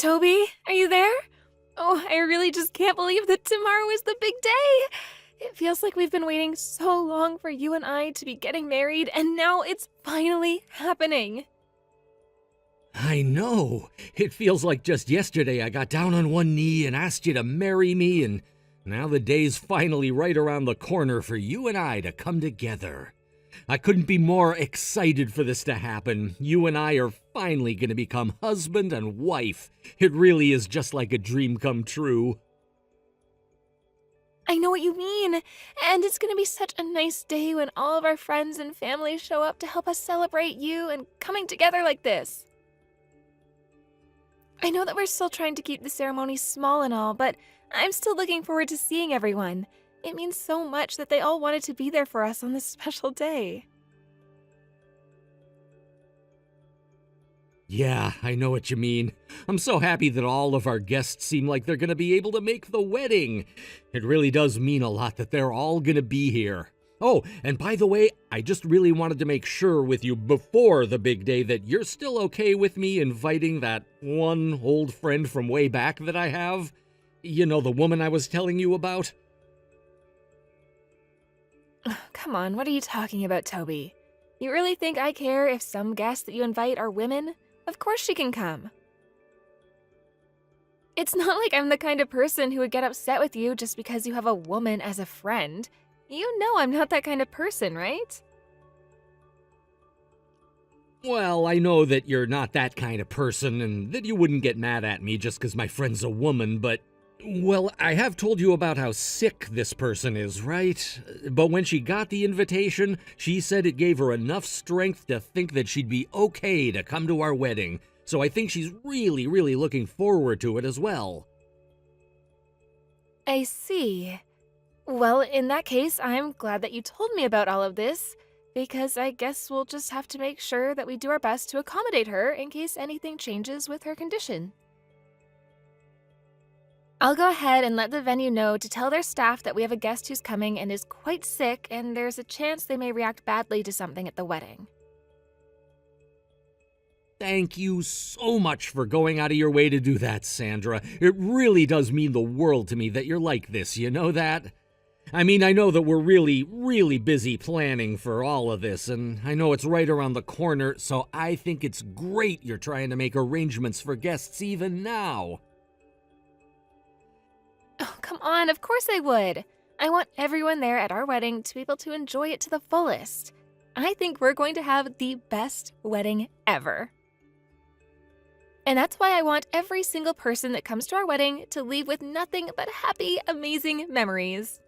Toby, are you there? Oh, I really just can't believe that tomorrow is the big day. It feels like we've been waiting so long for you and I to be getting married, and now it's finally happening. I know. It feels like just yesterday I got down on one knee and asked you to marry me, and now the day's finally right around the corner for you and I to come together. I couldn't be more excited for this to happen. You and I are finally going to become husband and wife. It really is just like a dream come true. I know what you mean, and it's gonna be such a nice day when all of our friends and family show up to help us celebrate you and coming together like this. I know that we're still trying to keep the ceremony small and all, but I'm still looking forward to seeing everyone. It means so much that they all wanted to be there for us on this special day. Yeah, I know what you mean. I'm so happy that all of our guests seem like they're going to be able to make the wedding. It really does mean a lot that they're all going to be here. Oh, and by the way, I just really wanted to make sure with you before the big day that you're still okay with me inviting that one old friend from way back that I have. You know, the woman I was telling you about? Come on, what are you talking about, Toby? You really think I care if some guests that you invite are women? Of course she can come. It's not like I'm the kind of person who would get upset with you just because you have a woman as a friend. You know I'm not that kind of person, right? Well, I know that you're not that kind of person and that you wouldn't get mad at me just because my friend's a woman, but, well, I have told you about how sick this person is, right? But when she got the invitation, she said it gave her enough strength to think that she'd be okay to come to our wedding, so I think she's really, really looking forward to it as well. I see. Well, in that case, I'm glad that you told me about all of this, because I guess we'll just have to make sure that we do our best to accommodate her in case anything changes with her condition. I'll go ahead and let the venue know to tell their staff that we have a guest who's coming and is quite sick, and there's a chance they may react badly to something at the wedding. Thank you so much for going out of your way to do that, Sandra. It really does mean the world to me that you're like this, you know that? I mean, I know that we're really, really busy planning for all of this, and I know it's right around the corner, so I think it's great you're trying to make arrangements for guests even now. Oh, come on, of course I would. I want everyone there at our wedding to be able to enjoy it to the fullest. I think we're going to have the best wedding ever. And that's why I want every single person that comes to our wedding to leave with nothing but happy, amazing memories.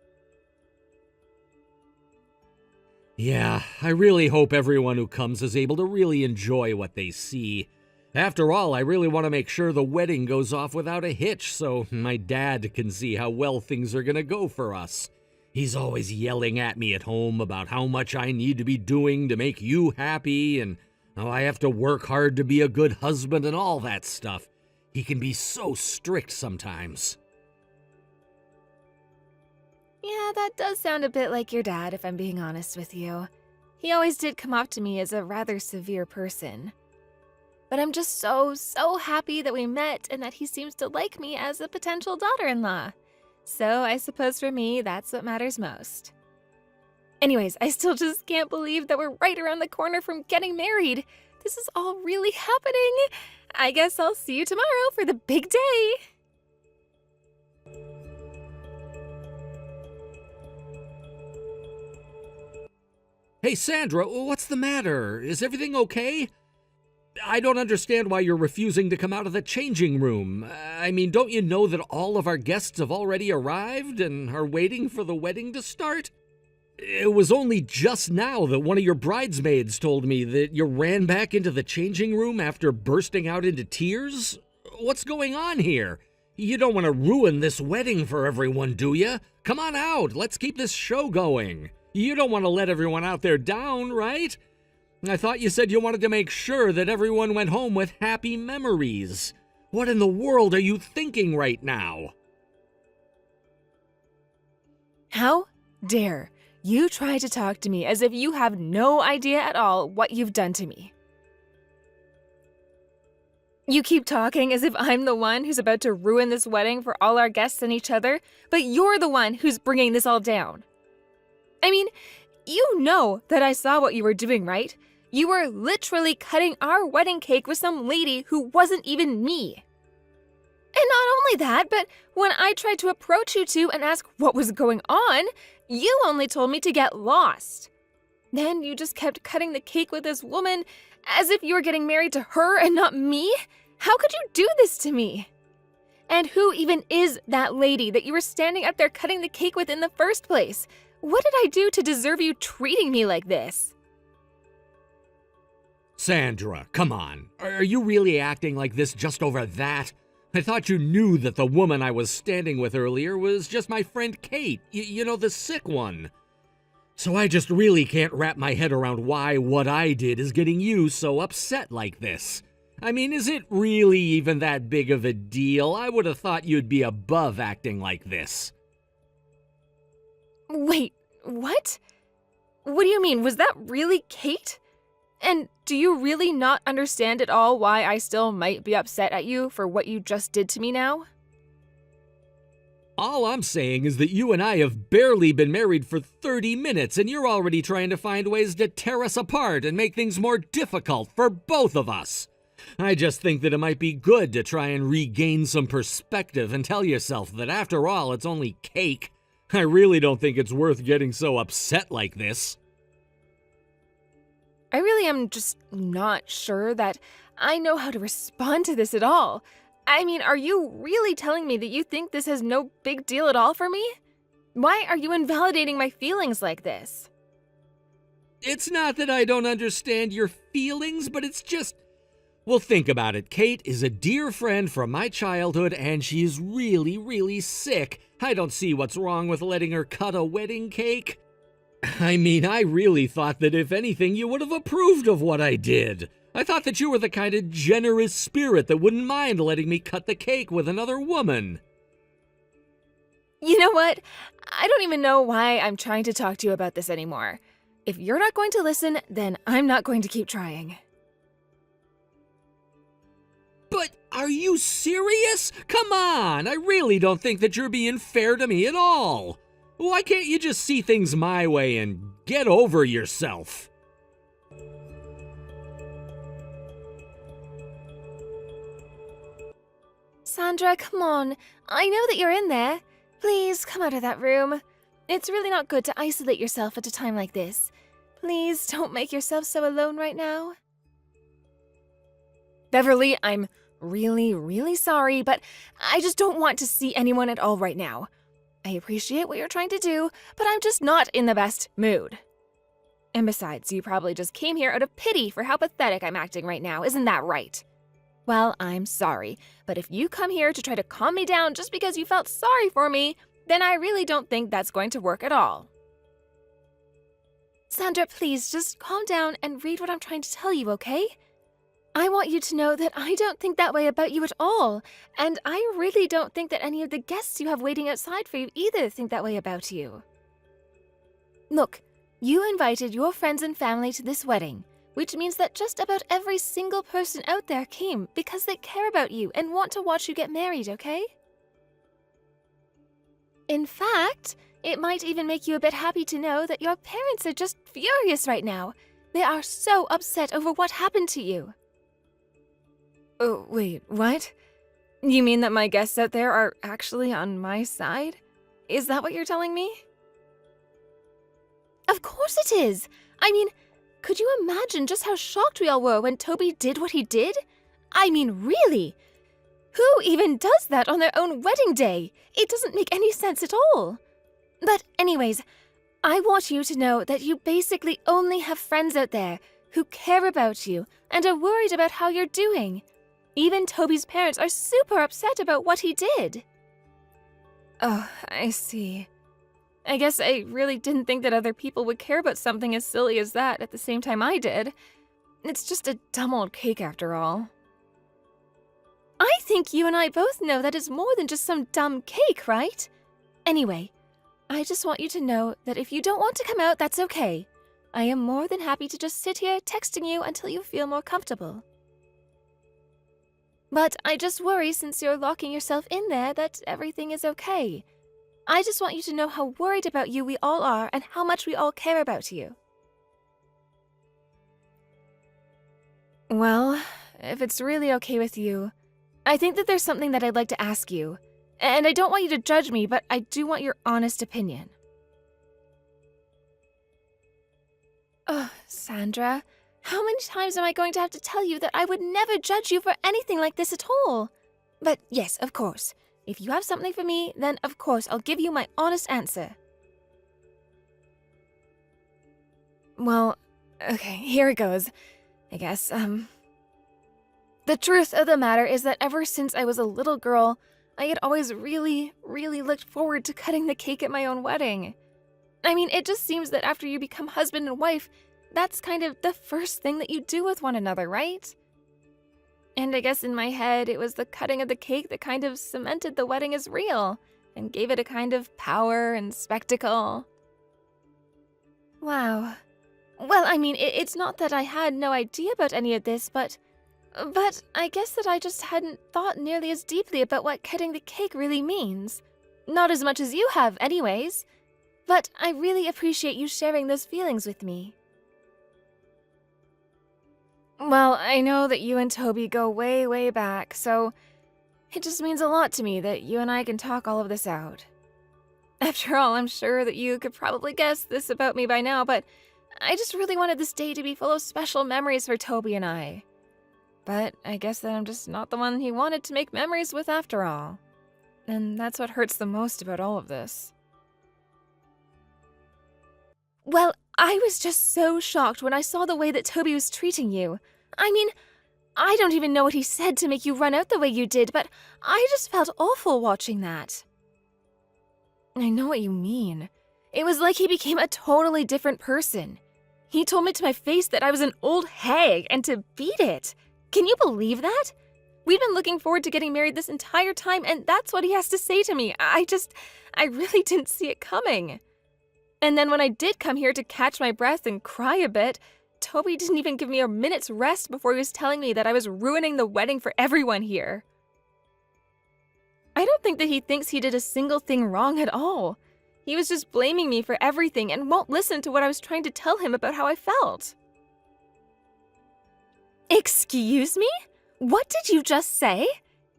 Yeah, I really hope everyone who comes is able to really enjoy what they see. After all, I really want to make sure the wedding goes off without a hitch so my dad can see how well things are going to go for us. He's always yelling at me at home about how much I need to be doing to make you happy and how I have to work hard to be a good husband and all that stuff. He can be so strict sometimes. Yeah, that does sound a bit like your dad, if I'm being honest with you. He always did come off to me as a rather severe person. But I'm just so happy that we met and that he seems to like me as a potential daughter-in-law. So I suppose for me, that's what matters most. Anyways, I still just can't believe that we're right around the corner from getting married. This is all really happening. I guess I'll see you tomorrow for the big day. Hey, Sandra, what's the matter? Is everything okay? I don't understand why you're refusing to come out of the changing room. I mean, don't you know that all of our guests have already arrived and are waiting for the wedding to start? It was only just now that one of your bridesmaids told me that you ran back into the changing room after bursting out into tears. What's going on here? You don't want to ruin this wedding for everyone, do you? Come on out, let's keep this show going. You don't want to let everyone out there down, right? I thought you said you wanted to make sure that everyone went home with happy memories. What in the world are you thinking right now? How dare you try to talk to me as if you have no idea at all what you've done to me? You keep talking as if I'm the one who's about to ruin this wedding for all our guests and each other, but you're the one who's bringing this all down. I mean, you know that I saw what you were doing, right? You were literally cutting our wedding cake with some lady who wasn't even me. And not only that, but when I tried to approach you two and ask what was going on, you only told me to get lost. Then you just kept cutting the cake with this woman as if you were getting married to her and not me? How could you do this to me? And who even is that lady that you were standing up there cutting the cake with in the first place? What did I do to deserve you treating me like this? Sandra, come on. Are you really acting like this just over that? I thought you knew that the woman I was standing with earlier was just my friend Kate, you know, the sick one. So I just really can't wrap my head around why what I did is getting you so upset like this. I mean, is it really even that big of a deal? I would have thought you'd be above acting like this. Wait, what? What do you mean? Was that really Kate? And do you really not understand at all why I still might be upset at you for what you just did to me now? All I'm saying is that you and I have barely been married for 30 minutes and you're already trying to find ways to tear us apart and make things more difficult for both of us. I just think that it might be good to try and regain some perspective and tell yourself that after all, it's only cake. I really don't think it's worth getting so upset like this. I really am just not sure that I know how to respond to this at all. I mean, are you really telling me that you think this has no big deal at all for me? Why are you invalidating my feelings like this? It's not that I don't understand your feelings, but it's just... Well, think about it. Kate is a dear friend from my childhood, and she's really, really sick. I don't see what's wrong with letting her cut a wedding cake. I mean, I really thought that if anything, you would have approved of what I did. I thought that you were the kind of generous spirit that wouldn't mind letting me cut the cake with another woman. You know what? I don't even know why I'm trying to talk to you about this anymore. If you're not going to listen, then I'm not going to keep trying. But are you serious? Come on, I really don't think that you're being fair to me at all. Why can't you just see things my way and get over yourself? Sandra, come on. I know that you're in there. Please, come out of that room. It's really not good to isolate yourself at a time like this. Please, don't make yourself so alone right now. Beverly, I'm really, really sorry, but I just don't want to see anyone at all right now. I appreciate what you're trying to do, but I'm just not in the best mood. And besides, you probably just came here out of pity for how pathetic I'm acting right now, isn't that right? Well, I'm sorry, but if you come here to try to calm me down just because you felt sorry for me, then I really don't think that's going to work at all. Sandra, please just calm down and read what I'm trying to tell you, okay? I want you to know that I don't think that way about you at all, and I really don't think that any of the guests you have waiting outside for you either think that way about you. Look, you invited your friends and family to this wedding, which means that just about every single person out there came because they care about you and want to watch you get married, okay? In fact, it might even make you a bit happy to know that your parents are just furious right now. They are so upset over what happened to you. Oh, wait, what? You mean that my guests out there are actually on my side? Is that what you're telling me? Of course it is! I mean, could you imagine just how shocked we all were when Toby did what he did? I mean, really? Who even does that on their own wedding day? It doesn't make any sense at all. But anyways, I want you to know that you basically only have friends out there who care about you and are worried about how you're doing. Even Toby's parents are super upset about what he did. Oh, I see. I guess I really didn't think that other people would care about something as silly as that at the same time I did. It's just a dumb old cake after all. I think you and I both know that it's more than just some dumb cake, right? Anyway, I just want you to know that if you don't want to come out, that's okay. I am more than happy to just sit here texting you until you feel more comfortable. But I just worry since you're locking yourself in there that everything is okay. I just want you to know how worried about you we all are and how much we all care about you. Well, if it's really okay with you, I think that there's something that I'd like to ask you. And I don't want you to judge me, but I do want your honest opinion. Ugh, Sandra, how many times am I going to have to tell you that I would never judge you for anything like this at all? But yes, of course. If you have something for me, then of course I'll give you my honest answer. Well, okay, here it goes. I guess, The truth of the matter is that ever since I was a little girl, I had always really looked forward to cutting the cake at my own wedding. I mean, it just seems that after you become husband and wife, that's kind of the first thing that you do with one another, right? And I guess in my head, it was the cutting of the cake that kind of cemented the wedding as real and gave it a kind of power and spectacle. Wow. Well, I mean, it's not that I had no idea about any of this, but I guess that I just hadn't thought nearly as deeply about what cutting the cake really means. Not as much as you have, anyways. But I really appreciate you sharing those feelings with me. Well, I know that you and Toby go way back, so it just means a lot to me that you and I can talk all of this out. After all, I'm sure that you could probably guess this about me by now, but I just really wanted this day to be full of special memories for Toby and I. But I guess that I'm just not the one he wanted to make memories with after all. And that's what hurts the most about all of this. Well, I was just so shocked when I saw the way that Toby was treating you. I mean, I don't even know what he said to make you run out the way you did, but I just felt awful watching that. I know what you mean. It was like he became a totally different person. He told me to my face that I was an old hag and to beat it. Can you believe that? We'd been looking forward to getting married this entire time, and that's what he has to say to me. I really didn't see it coming. And then when I did come here to catch my breath and cry a bit, Toby didn't even give me a minute's rest before he was telling me that I was ruining the wedding for everyone here. I don't think that he thinks he did a single thing wrong at all. He was just blaming me for everything and won't listen to what I was trying to tell him about how I felt. Excuse me? What did you just say?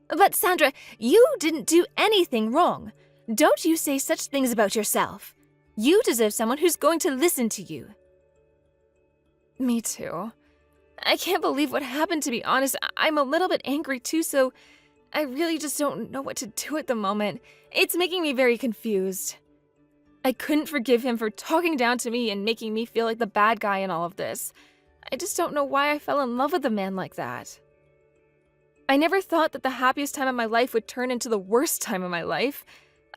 But Sandra, you didn't do anything wrong. Don't you say such things about yourself. You deserve someone who's going to listen to you. Me too. I can't believe what happened, to be honest. I'm a little bit angry too, so I really just don't know what to do at the moment. It's making me very confused. I couldn't forgive him for talking down to me and making me feel like the bad guy in all of this. I just don't know why I fell in love with a man like that. I never thought that the happiest time of my life would turn into the worst time of my life.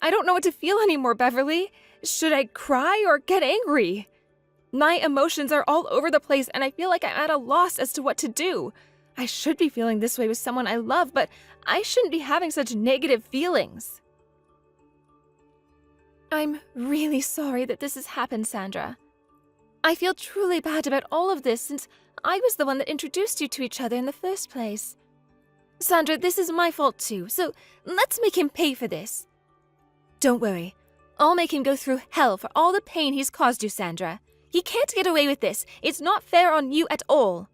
I don't know what to feel anymore, Beverly. Should I cry or get angry? My emotions are all over the place and I feel like I'm at a loss as to what to do. I should be feeling this way with someone I love, but I shouldn't be having such negative feelings. I'm really sorry that this has happened, Sandra. I feel truly bad about all of this since I was the one that introduced you to each other in the first place. Sandra, this is my fault too, so let's make him pay for this. Don't worry. I'll make him go through hell for all the pain he's caused you, Sandra. He can't get away with this. It's not fair on you at all.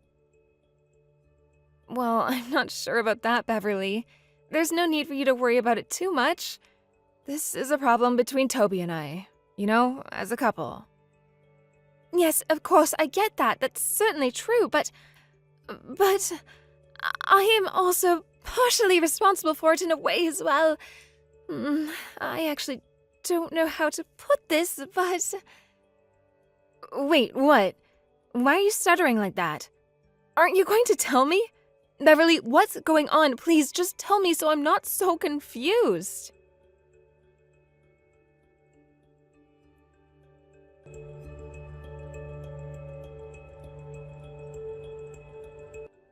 Well, I'm not sure about that, Beverly. There's no need for you to worry about it too much. This is a problem between Toby and I, as a couple. Yes, of course, I get that. That's certainly true, but I am also partially responsible for it in a way as well. I actually don't know how to put this, but... Wait, what? Why are you stuttering like that? Aren't you going to tell me? Beverly, what's going on? Please, just tell me so I'm not so confused.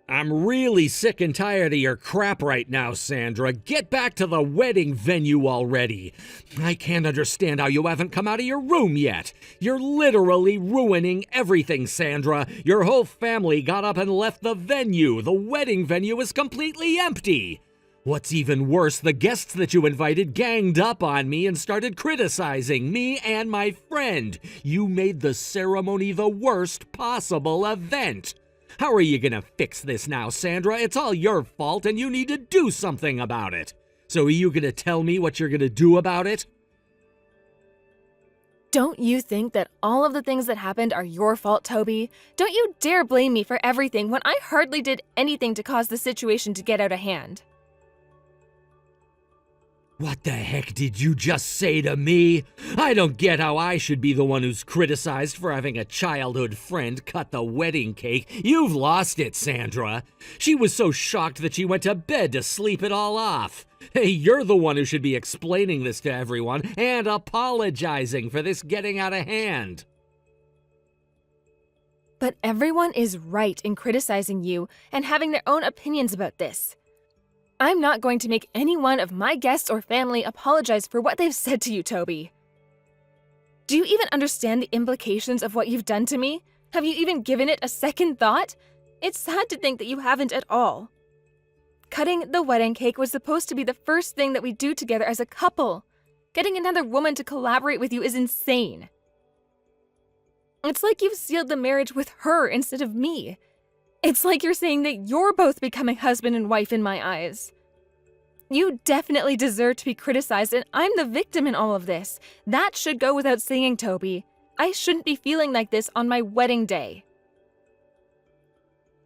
I'm really sick and tired of your crap right now, Sandra. Get back to the wedding venue already. I can't understand how you haven't come out of your room yet. You're literally ruining everything, Sandra. Your whole family got up and left the venue. The wedding venue is completely empty. What's even worse, the guests that you invited ganged up on me and started criticizing me and my friend. You made the ceremony the worst possible event. How are you gonna fix this now, Sandra? It's all your fault and you need to do something about it. So are you gonna tell me what you're gonna do about it? Don't you think that all of the things that happened are your fault, Toby? Don't you dare blame me for everything when I hardly did anything to cause the situation to get out of hand. What the heck did you just say to me? I don't get how I should be the one who's criticized for having a childhood friend cut the wedding cake. You've lost it, Sandra. She was so shocked that she went to bed to sleep it all off. Hey, you're the one who should be explaining this to everyone and apologizing for this getting out of hand. But everyone is right in criticizing you and having their own opinions about this. I'm not going to make any one of my guests or family apologize for what they've said to you, Toby. Do you even understand the implications of what you've done to me? Have you even given it a second thought? It's sad to think that you haven't at all. Cutting the wedding cake was supposed to be the first thing that we do together as a couple. Getting another woman to collaborate with you is insane. It's like you've sealed the marriage with her instead of me. It's like you're saying that you're both becoming husband and wife in my eyes. You definitely deserve to be criticized, and I'm the victim in all of this. That should go without saying, Toby. I shouldn't be feeling like this on my wedding day.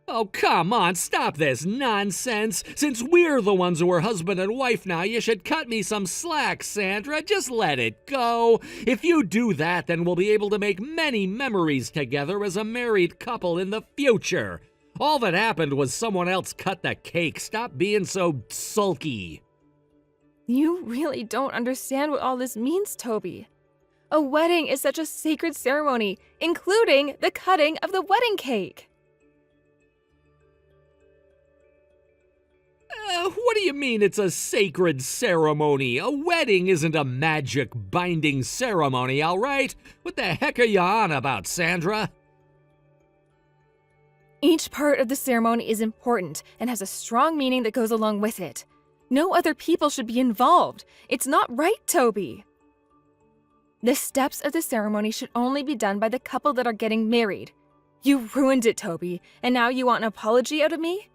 Oh, come on, stop this nonsense. Since we're the ones who are husband and wife now, you should cut me some slack, Sandra. Just let it go. If you do that, then we'll be able to make many memories together as a married couple in the future. All that happened was someone else cut the cake. Stop being so sulky. You really don't understand what all this means, Toby. A wedding is such a sacred ceremony, including the cutting of the wedding cake. What do you mean it's a sacred ceremony? A wedding isn't a magic binding ceremony, all right? What the heck are you on about, Sandra? Each part of the ceremony is important and has a strong meaning that goes along with it. No other people should be involved. It's not right, Toby. The steps of the ceremony should only be done by the couple that are getting married. You ruined it, Toby, and now you want an apology out of me?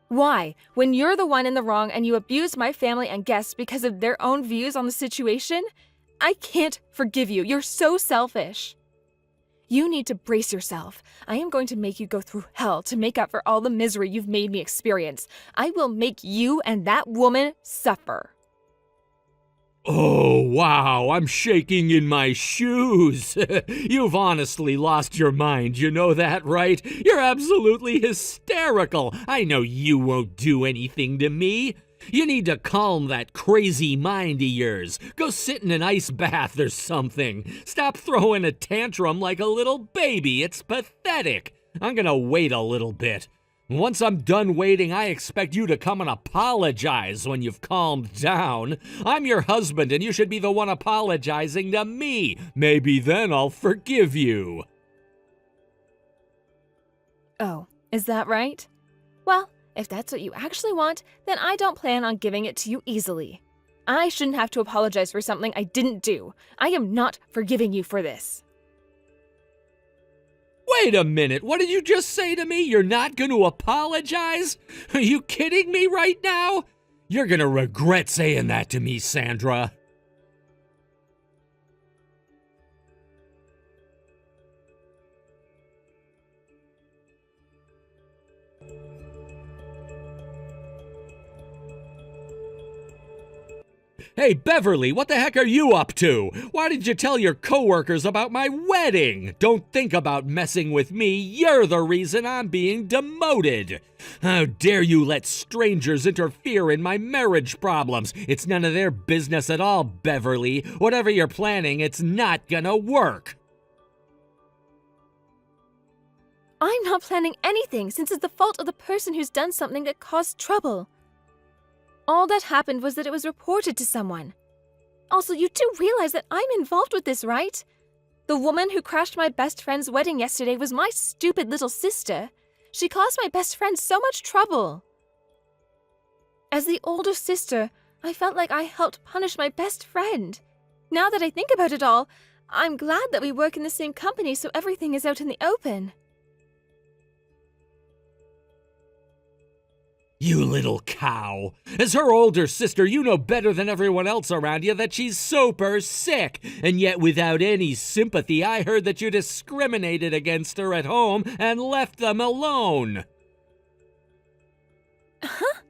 Why? When you're the one in the wrong and you abuse my family and guests because of their own views on the situation? I can't forgive you. You're so selfish. You need to brace yourself. I am going to make you go through hell to make up for all the misery you've made me experience. I will make you and that woman suffer. Oh, wow, I'm shaking in my shoes. You've honestly lost your mind, you know that, right? You're absolutely hysterical. I know you won't do anything to me. You need to calm that crazy mind of yours. Go sit in an ice bath or something. Stop throwing a tantrum like a little baby. It's pathetic. I'm gonna wait a little bit. Once I'm done waiting, I expect you to come and apologize when you've calmed down. I'm your husband, and you should be the one apologizing to me. Maybe then I'll forgive you. Oh, is that right? Well, if that's what you actually want, then I don't plan on giving it to you easily. I shouldn't have to apologize for something I didn't do. I am not forgiving you for this. Wait a minute, what did you just say to me? You're not going to apologize? Are you kidding me right now? You're going to regret saying that to me, Sandra. Hey, Beverly, what the heck are you up to? Why did you tell your coworkers about my wedding? Don't think about messing with me. You're the reason I'm being demoted. How dare you let strangers interfere in my marriage problems? It's none of their business at all, Beverly. Whatever you're planning, it's not gonna work. I'm not planning anything since it's the fault of the person who's done something that caused trouble. All that happened was that it was reported to someone. Also, you do realize that I'm involved with this, right? The woman who crashed my best friend's wedding yesterday was my stupid little sister. She caused my best friend so much trouble. As the older sister, I felt like I helped punish my best friend. Now that I think about it all, I'm glad that we work in the same company so everything is out in the open. You little cow. As her older sister, you know better than everyone else around you that she's super sick. And yet without any sympathy, I heard that you discriminated against her at home and left them alone. Huh?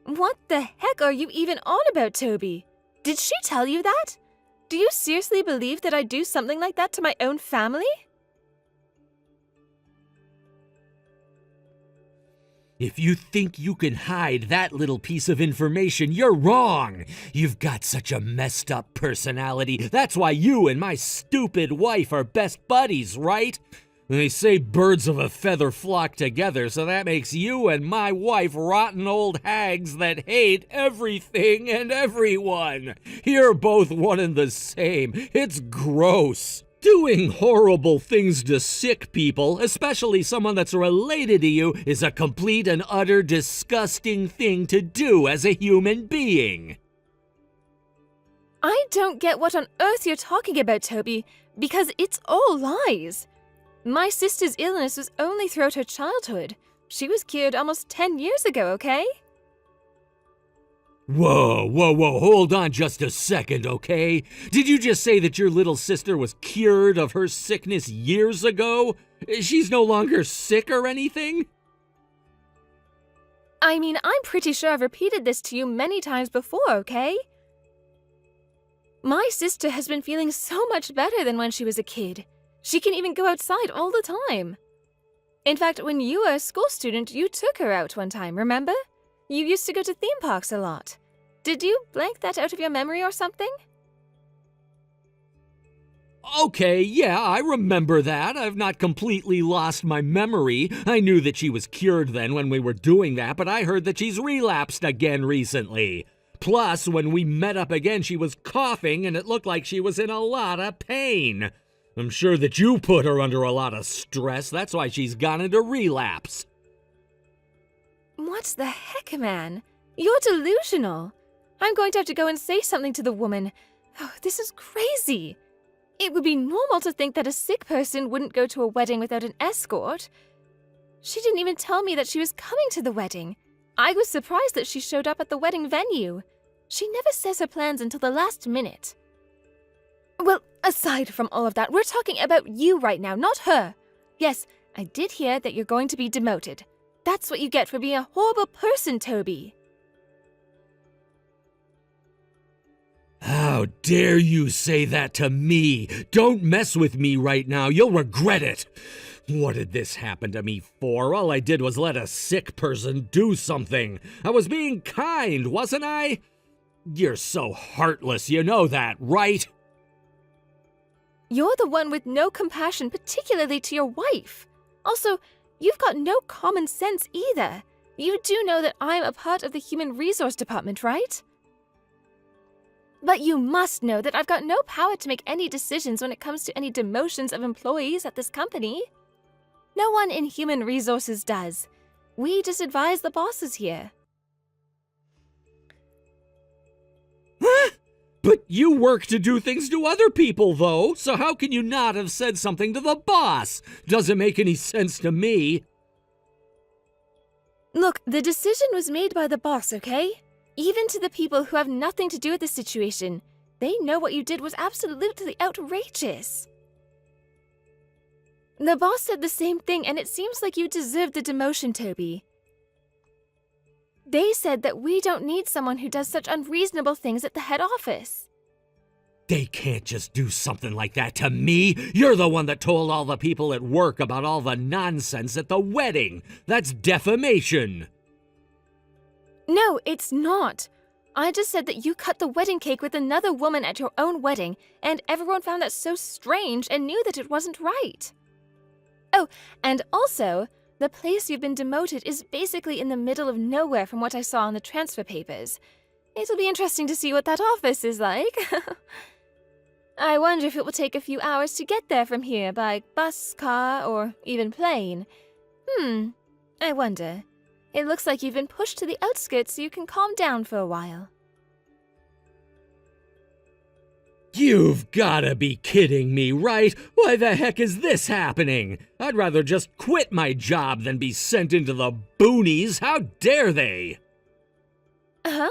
What the heck are you even on about, Toby? Did she tell you that? Do you seriously believe that I'd do something like that to my own family? If you think you can hide that little piece of information, you're wrong. You've got such a messed up personality. That's why you and my stupid wife are best buddies, right? They say birds of a feather flock together, so that makes you and my wife rotten old hags that hate everything and everyone. You're both one and the same. It's gross. Doing horrible things to sick people, especially someone that's related to you, is a complete and utter disgusting thing to do as a human being. I don't get what on earth you're talking about, Toby, because it's all lies. My sister's illness was only throughout her childhood. She was cured almost 10 years ago, okay? Whoa, hold on just a second, okay? Did you just say that your little sister was cured of her sickness years ago? She's no longer sick or anything? I mean, I'm pretty sure I've repeated this to you many times before, okay? My sister has been feeling so much better than when she was a kid. She can even go outside all the time. In fact, when you were a school student, you took her out one time, remember? You used to go to theme parks a lot. Did you blank that out of your memory or something? Okay, yeah, I remember that. I've not completely lost my memory. I knew that she was cured then when we were doing that, but I heard that she's relapsed again recently. Plus, when we met up again, she was coughing and it looked like she was in a lot of pain. I'm sure that you put her under a lot of stress. That's why she's gone into relapse. What the heck, man? You're delusional. I'm going to have to go and say something to the woman. Oh, this is crazy. It would be normal to think that a sick person wouldn't go to a wedding without an escort. She didn't even tell me that she was coming to the wedding. I was surprised that she showed up at the wedding venue. She never says her plans until the last minute. Well, aside from all of that, we're talking about you right now, not her. Yes, I did hear that you're going to be demoted. That's what you get for being a horrible person, Toby. How dare you say that to me? Don't mess with me right now. You'll regret it. What did this happen to me for? All I did was let a sick person do something. I was being kind, wasn't I? You're so heartless, you know that, right? You're the one with no compassion, particularly to your wife. Also, you've got no common sense either. You do know that I'm a part of the Human Resource Department, right? But you must know that I've got no power to make any decisions when it comes to any demotions of employees at this company. No one in Human Resources does. We just advise the bosses here. Huh? But you work to do things to other people, though, so how can you not have said something to the boss? Doesn't make any sense to me. Look, the decision was made by the boss, okay? Even to the people who have nothing to do with the situation. They know what you did was absolutely outrageous. The boss said the same thing, and it seems like you deserve the demotion, Toby. They said that we don't need someone who does such unreasonable things at the head office. They can't just do something like that to me. You're the one that told all the people at work about all the nonsense at the wedding. That's defamation. No, it's not. I just said that you cut the wedding cake with another woman at your own wedding, and everyone found that so strange and knew that it wasn't right. Oh, and also, the place you've been demoted is basically in the middle of nowhere from what I saw on the transfer papers. It'll be interesting to see what that office is like. I wonder if it will take a few hours to get there from here by bus, car, or even plane. I wonder. It looks like you've been pushed to the outskirts so you can calm down for a while. You've gotta be kidding me, right? Why the heck is this happening? I'd rather just quit my job than be sent into the boonies. How dare they? Huh?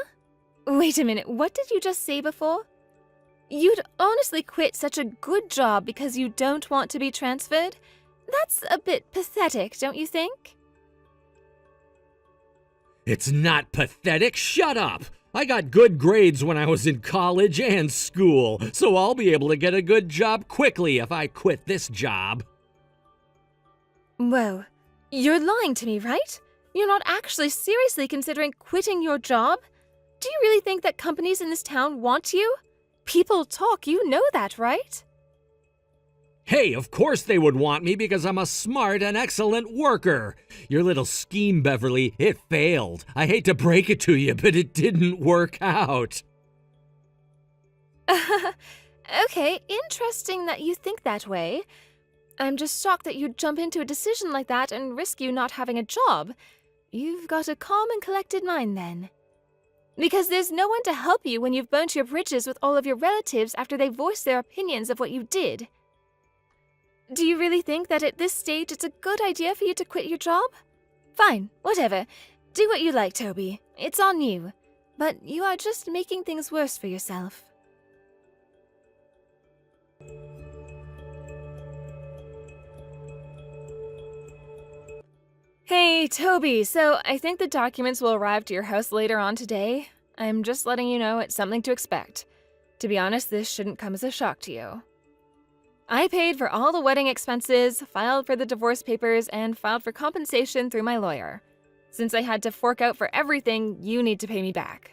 Wait a minute, what did you just say before? You'd honestly quit such a good job because you don't want to be transferred? That's a bit pathetic, don't you think? It's not pathetic. Shut up. I got good grades when I was in college and school, so I'll be able to get a good job quickly if I quit this job. Whoa, you're lying to me, right? You're not actually seriously considering quitting your job? Do you really think that companies in this town want you? People talk, you know that, right? Hey, of course they would want me because I'm a smart and excellent worker. Your little scheme, Beverly, it failed. I hate to break it to you, but it didn't work out. Okay, interesting that you think that way. I'm just shocked that you'd jump into a decision like that and risk you not having a job. You've got a calm and collected mind then. Because there's no one to help you when you've burnt your bridges with all of your relatives after they voiced their opinions of what you did. Do you really think that at this stage it's a good idea for you to quit your job? Fine, whatever. Do what you like, Toby. It's on you. But you are just making things worse for yourself. Hey, Toby, so I think the documents will arrive to your house later on today. I'm just letting you know it's something to expect. To be honest, this shouldn't come as a shock to you. I paid for all the wedding expenses, filed for the divorce papers, and filed for compensation through my lawyer. Since I had to fork out for everything, you need to pay me back.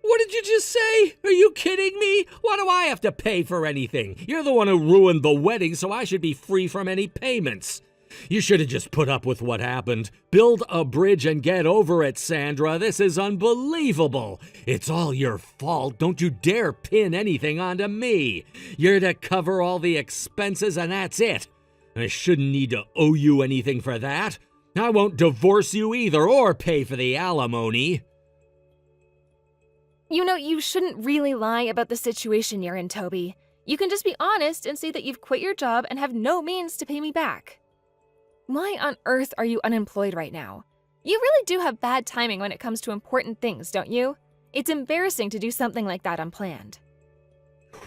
What did you just say? Are you kidding me? Why do I have to pay for anything? You're the one who ruined the wedding, so I should be free from any payments. You should have just put up with what happened. Build a bridge and get over it, Sandra. This is unbelievable. It's all your fault. Don't you dare pin anything onto me. You're to cover all the expenses and that's it. I shouldn't need to owe you anything for that. I won't divorce you either or pay for the alimony. You know, you shouldn't really lie about the situation you're in, Toby. You can just be honest and say that you've quit your job and have no means to pay me back. Why on earth are you unemployed right now? You really do have bad timing when it comes to important things, don't you? It's embarrassing to do something like that unplanned.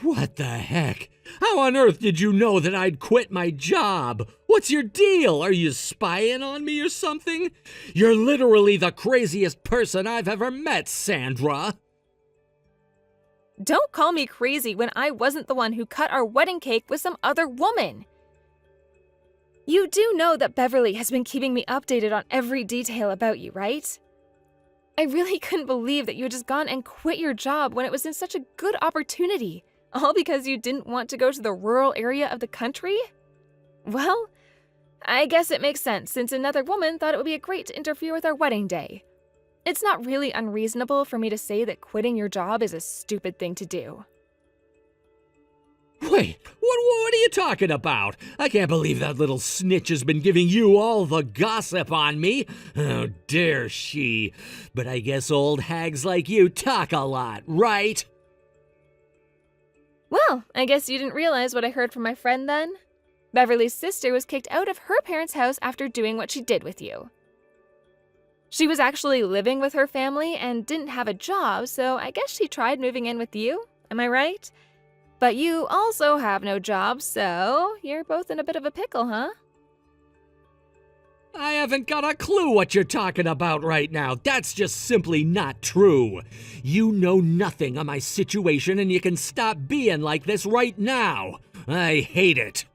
What the heck? How on earth did you know that I'd quit my job? What's your deal? Are you spying on me or something? You're literally the craziest person I've ever met, Sandra. Don't call me crazy when I wasn't the one who cut our wedding cake with some other woman. You do know that Beverly has been keeping me updated on every detail about you, right? I really couldn't believe that you had just gone and quit your job when it was in such a good opportunity, all because you didn't want to go to the rural area of the country? Well, I guess it makes sense since another woman thought it would be great to interfere with our wedding day. It's not really unreasonable for me to say that quitting your job is a stupid thing to do. Wait, what are you talking about? I can't believe that little snitch has been giving you all the gossip on me. How dare she? But I guess old hags like you talk a lot, right? Well, I guess you didn't realize what I heard from my friend then. Beverly's sister was kicked out of her parents' house after doing what she did with you. She was actually living with her family and didn't have a job, so I guess she tried moving in with you, am I right? But you also have no job, so you're both in a bit of a pickle, huh? I haven't got a clue what you're talking about right now. That's just simply not true. You know nothing of my situation and you can stop being like this right now. I hate it.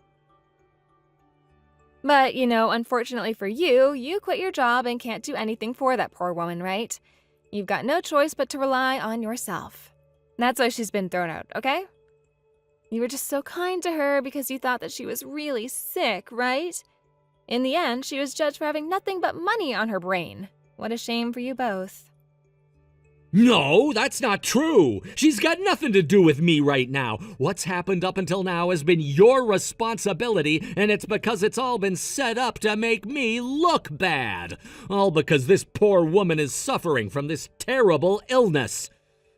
But, you know, unfortunately for you, you quit your job and can't do anything for that poor woman, right? You've got no choice but to rely on yourself. That's why she's been thrown out, okay? You were just so kind to her because you thought that she was really sick, right? In the end, she was judged for having nothing but money on her brain. What a shame for you both. No, that's not true. She's got nothing to do with me right now. What's happened up until now has been your responsibility, and it's because it's all been set up to make me look bad. All because this poor woman is suffering from this terrible illness.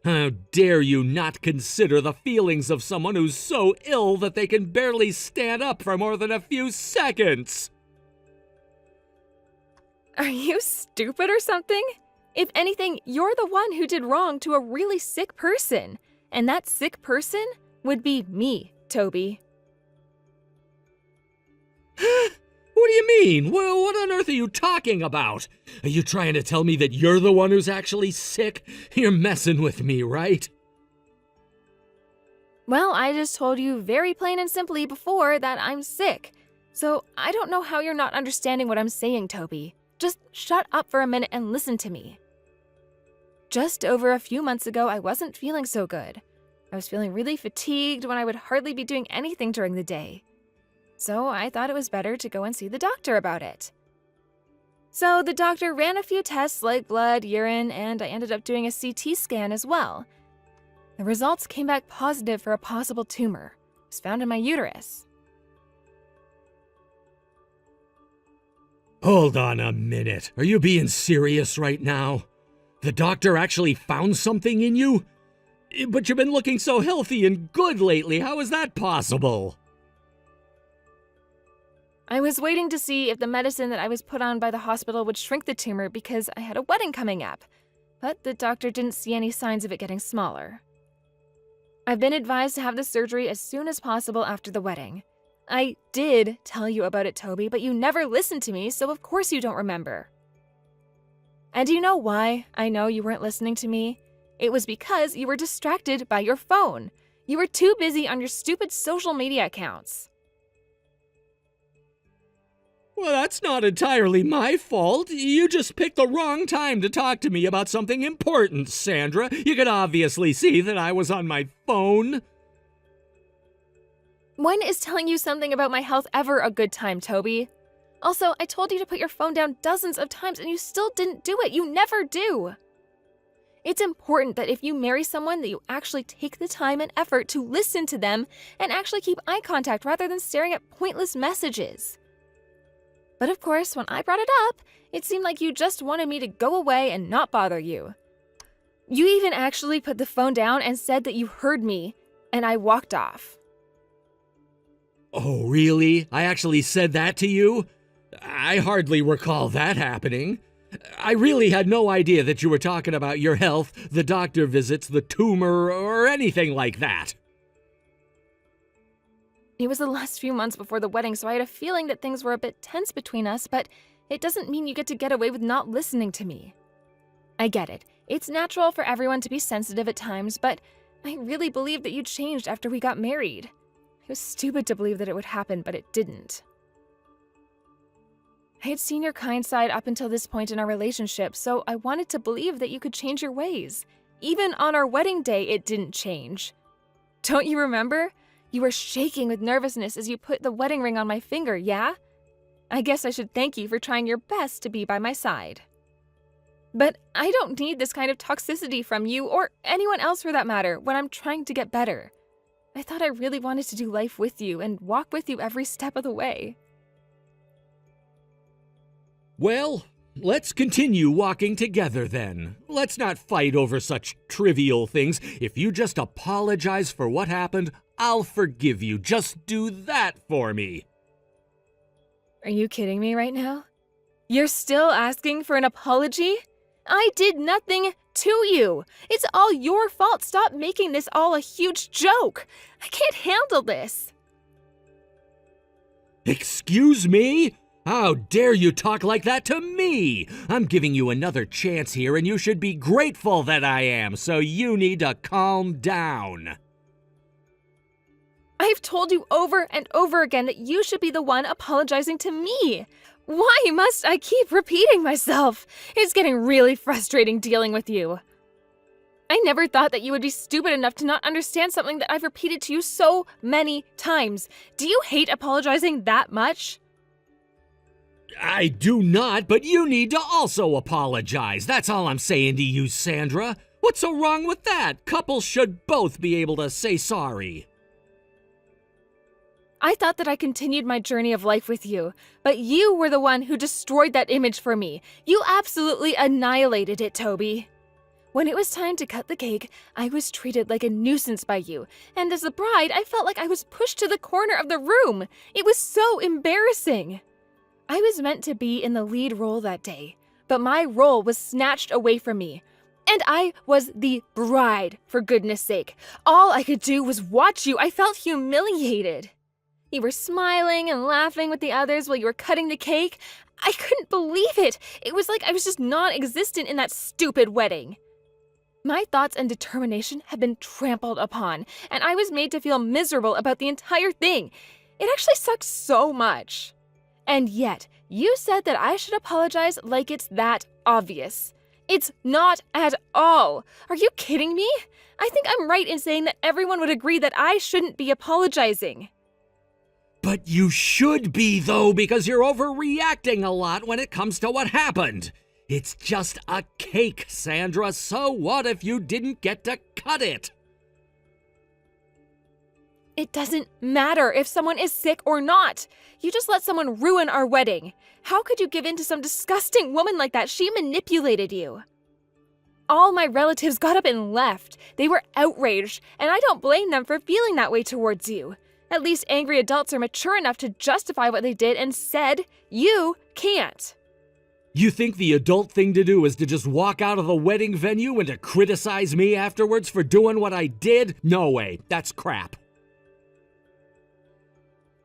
How dare you not consider the feelings of someone who's so ill that they can barely stand up for more than a few seconds? Are you stupid or something? If anything, you're the one who did wrong to a really sick person. And that sick person would be me, Toby. What do you mean? Well, what on earth are you talking about? Are you trying to tell me that you're the one who's actually sick? You're messing with me, right? Well, I just told you very plain and simply before that I'm sick. So I don't know how you're not understanding what I'm saying, Toby. Just shut up for a minute and listen to me. Just over a few months ago, I wasn't feeling so good. I was feeling really fatigued when I would hardly be doing anything during the day. So I thought it was better to go and see the doctor about it. So the doctor ran a few tests like blood, urine, and I ended up doing a CT scan as well. The results came back positive for a possible tumor. It was found in my uterus. Hold on a minute. Are you being serious right now? The doctor actually found something in you? But you've been looking so healthy and good lately. How is that possible? I was waiting to see if the medicine that I was put on by the hospital would shrink the tumor because I had a wedding coming up, but the doctor didn't see any signs of it getting smaller. I've been advised to have the surgery as soon as possible after the wedding. I did tell you about it, Toby, but you never listened to me, so of course you don't remember. And do you know why I know you weren't listening to me? It was because you were distracted by your phone. You were too busy on your stupid social media accounts. Well, that's not entirely my fault. You just picked the wrong time to talk to me about something important, Sandra. You could obviously see that I was on my phone. When is telling you something about my health ever a good time, Toby? Also, I told you to put your phone down dozens of times and you still didn't do it. You never do. It's important that if you marry someone that you actually take the time and effort to listen to them and actually keep eye contact rather than staring at pointless messages. But of course, when I brought it up, it seemed like you just wanted me to go away and not bother you. You even actually put the phone down and said that you heard me, and I walked off. Oh, really? I actually said that to you? I hardly recall that happening. I really had no idea that you were talking about your health, the doctor visits, the tumor, or anything like that. It was the last few months before the wedding, so I had a feeling that things were a bit tense between us, but it doesn't mean you get to get away with not listening to me. I get it. It's natural for everyone to be sensitive at times, but I really believed that you changed after we got married. It was stupid to believe that it would happen, but it didn't. I had seen your kind side up until this point in our relationship, so I wanted to believe that you could change your ways. Even on our wedding day, it didn't change. Don't you remember? You were shaking with nervousness as you put the wedding ring on my finger, yeah? I guess I should thank you for trying your best to be by my side. But I don't need this kind of toxicity from you, or anyone else for that matter, when I'm trying to get better. I thought I really wanted to do life with you and walk with you every step of the way. Well, let's continue walking together then. Let's not fight over such trivial things. If you just apologize for what happened, I'll forgive you. Just do that for me. Are you kidding me right now? You're still asking for an apology? I did nothing to you. It's all your fault. Stop making this all a huge joke. I can't handle this. Excuse me? How dare you talk like that to me? I'm giving you another chance here, and you should be grateful that I am, so you need to calm down. I've told you over and over again that you should be the one apologizing to me. Why must I keep repeating myself? It's getting really frustrating dealing with you. I never thought that you would be stupid enough to not understand something that I've repeated to you so many times. Do you hate apologizing that much? I do not, but you need to also apologize. That's all I'm saying to you, Sandra. What's so wrong with that? Couples should both be able to say sorry. I thought that I continued my journey of life with you, but you were the one who destroyed that image for me. You absolutely annihilated it, Toby. When it was time to cut the cake, I was treated like a nuisance by you, and as a bride, I felt like I was pushed to the corner of the room. It was so embarrassing. I was meant to be in the lead role that day, but my role was snatched away from me. And I was the bride, for goodness sake. All I could do was watch you. I felt humiliated. You were smiling and laughing with the others while you were cutting the cake. I couldn't believe it. It was like I was just non-existent in that stupid wedding. My thoughts and determination had been trampled upon, and I was made to feel miserable about the entire thing. It actually sucked so much. And yet, you said that I should apologize like it's that obvious. It's not at all. Are you kidding me? I think I'm right in saying that everyone would agree that I shouldn't be apologizing. But you should be, though, because you're overreacting a lot when it comes to what happened. It's just a cake, Sandra. So what if you didn't get to cut it? It doesn't matter if someone is sick or not. You just let someone ruin our wedding. How could you give in to some disgusting woman like that? She manipulated you. All my relatives got up and left. They were outraged, and I don't blame them for feeling that way towards you. At least angry adults are mature enough to justify what they did and said, you can't. You think the adult thing to do is to just walk out of the wedding venue and to criticize me afterwards for doing what I did? No way. That's crap.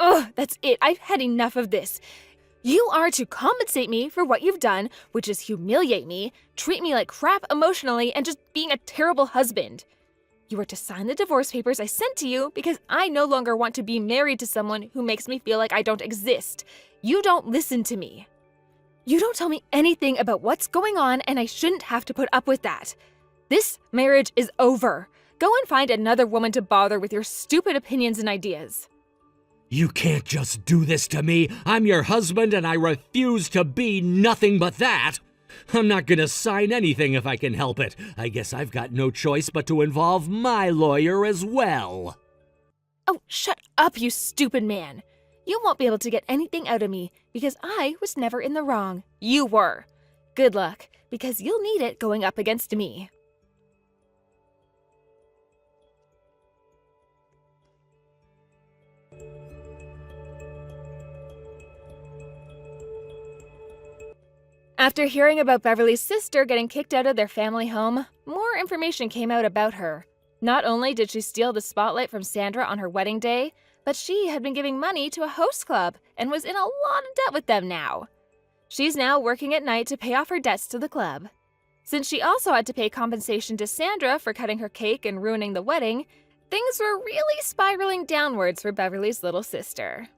Ugh, that's it. I've had enough of this. You are to compensate me for what you've done, which is humiliate me, treat me like crap emotionally, and just being a terrible husband. You are to sign the divorce papers I sent to you because I no longer want to be married to someone who makes me feel like I don't exist. You don't listen to me. You don't tell me anything about what's going on, and I shouldn't have to put up with that. This marriage is over. Go and find another woman to bother with your stupid opinions and ideas. You can't just do this to me. I'm your husband and I refuse to be nothing but that. I'm not gonna sign anything if I can help it. I guess I've got no choice but to involve my lawyer as well. Oh, shut up, you stupid man. You won't be able to get anything out of me because I was never in the wrong. You were. Good luck, because you'll need it going up against me. After hearing about Beverly's sister getting kicked out of their family home, more information came out about her. Not only did she steal the spotlight from Sandra on her wedding day, but she had been giving money to a host club and was in a lot of debt with them now. She's now working at night to pay off her debts to the club. Since she also had to pay compensation to Sandra for cutting her cake and ruining the wedding, things were really spiraling downwards for Beverly's little sister.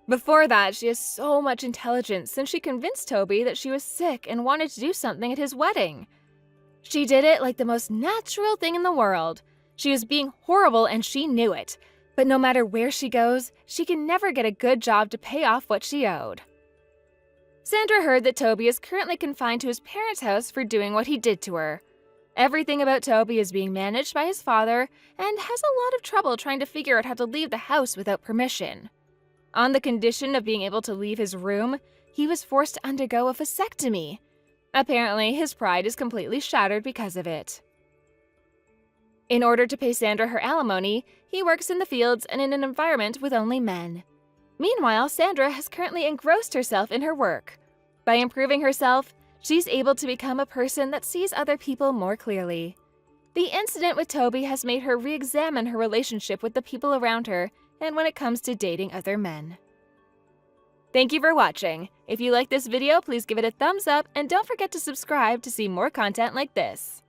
Before that, she has so much intelligence since she convinced Toby that she was sick and wanted to do something at his wedding. She did it like the most natural thing in the world. She was being horrible and she knew it. But no matter where she goes, she can never get a good job to pay off what she owed. Sandra heard that Toby is currently confined to his parents' house for doing what he did to her. Everything about Toby is being managed by his father and has a lot of trouble trying to figure out how to leave the house without permission. On the condition of being able to leave his room, he was forced to undergo a vasectomy. Apparently, his pride is completely shattered because of it. In order to pay Sandra her alimony, he works in the fields and in an environment with only men. Meanwhile, Sandra has currently engrossed herself in her work. By improving herself, she's able to become a person that sees other people more clearly. The incident with Toby has made her re-examine her relationship with the people around her and when it comes to dating other men. Thank you for watching. If you like this video, please give it a thumbs up and don't forget to subscribe to see more content like this.